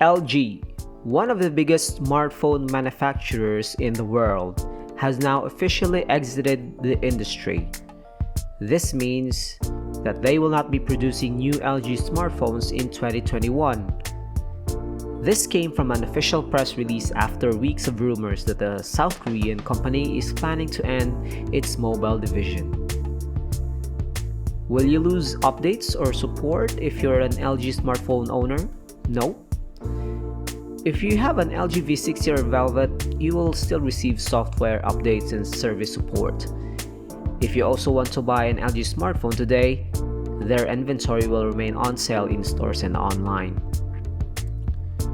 LG, one of the biggest smartphone manufacturers in the world, has now officially exited the industry. This means that they will not be producing new LG smartphones in 2021. This came from an official press release after weeks of rumors that the South Korean company is planning to end its mobile division. Will you lose updates or support if you're an LG smartphone owner? No. If you have an LG V60 or Velvet, you will still receive software updates and service support. If you also want to buy an LG smartphone today, their inventory will remain on sale in stores and online.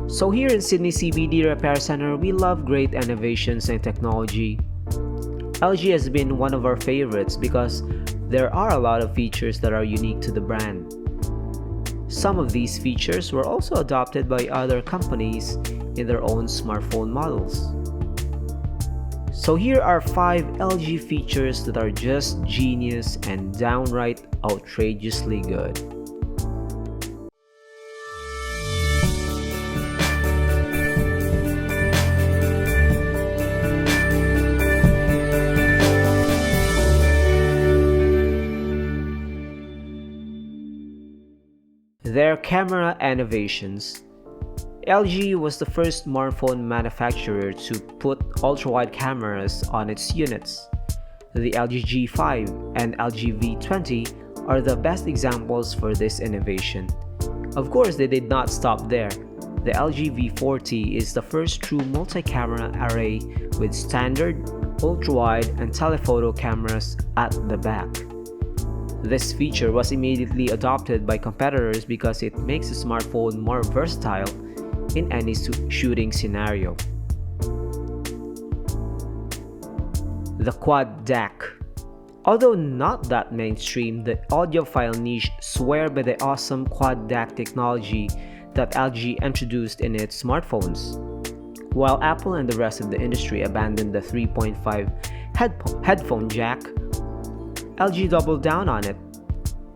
So here in Sydney CBD Repair Center, we love great innovations and technology. LG has been one of our favorites because there are a lot of features that are unique to the brand. Some of these features were also adopted by other companies in their own smartphone models. So here are 5 LG features that are just genius and downright outrageously good. Their camera innovations. LG was the first smartphone manufacturer to put ultra-wide cameras on its units. The LG G5 and LG V20 are the best examples for this innovation. Of course, they did not stop there. The LG V40 is the first true multi-camera array with standard, ultra-wide, and telephoto cameras at the back. This feature was immediately adopted by competitors because it makes the smartphone more versatile in any shooting scenario. The Quad DAC. Although not that mainstream, the audiophile niche swear by the awesome Quad DAC technology that LG introduced in its smartphones. While Apple and the rest of the industry abandoned the 3.5 headphone jack, LG doubled down on it.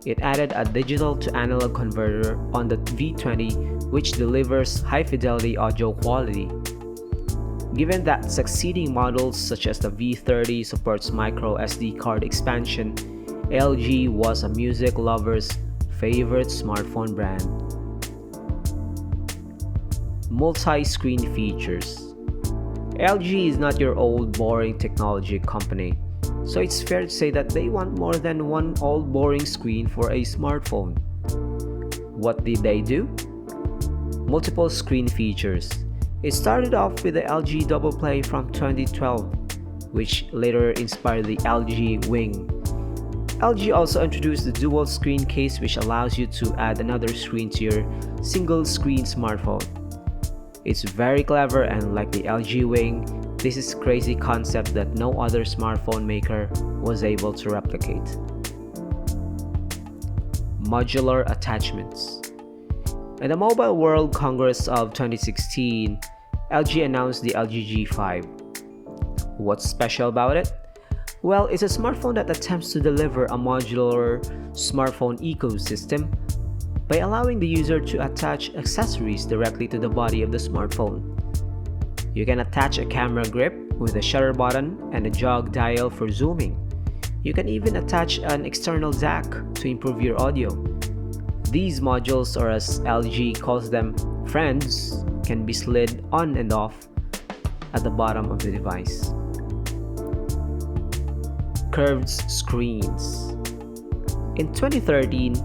It added a digital to analog converter on the V20, which delivers high-fidelity audio quality. Given that succeeding models such as the V30 supports micro SD card expansion, LG was a music lover's favorite smartphone brand. Multi-screen features. LG is not your old boring technology company. So it's fair to say that they want more than one old boring screen for a smartphone. What did they do? Multiple screen features. It started off with the LG Double Play from 2012, which later inspired the LG Wing. LG also introduced the dual screen case, which allows you to add another screen to your single screen smartphone. It's very clever, and like the LG Wing, this is a crazy concept that no other smartphone maker was able to replicate. Modular attachments. At the Mobile World Congress of 2016, LG announced the LG G5. What's special about it? Well, it's a smartphone that attempts to deliver a modular smartphone ecosystem by allowing the user to attach accessories directly to the body of the smartphone. You can attach a camera grip with a shutter button and a jog dial for zooming. You can even attach an external DAC to improve your audio. These modules, or as LG calls them, friends, can be slid on and off at the bottom of the device. Curved screens. In 2013,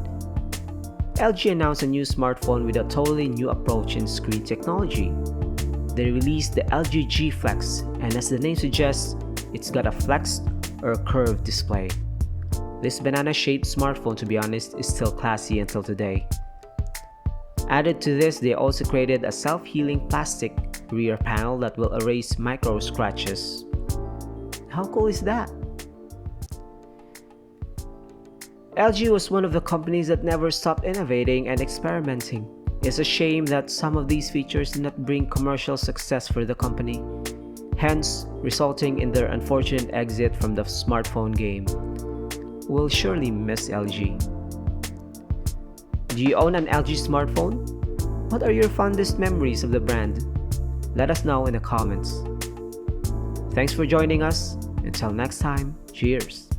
LG announced a new smartphone with a totally new approach in screen technology. They released the LG G Flex, and as the name suggests, it's got a flexed or curved display. This banana-shaped smartphone, to be honest, is still classy until today. Added to this, they also created a self-healing plastic rear panel that will erase micro scratches. How cool is that? LG was one of the companies that never stopped innovating and experimenting. It's a shame that some of these features did not bring commercial success for the company, hence resulting in their unfortunate exit from the smartphone game. We'll surely miss LG. Do you own an LG smartphone? What are your fondest memories of the brand? Let us know in the comments. Thanks for joining us. Until next time, cheers!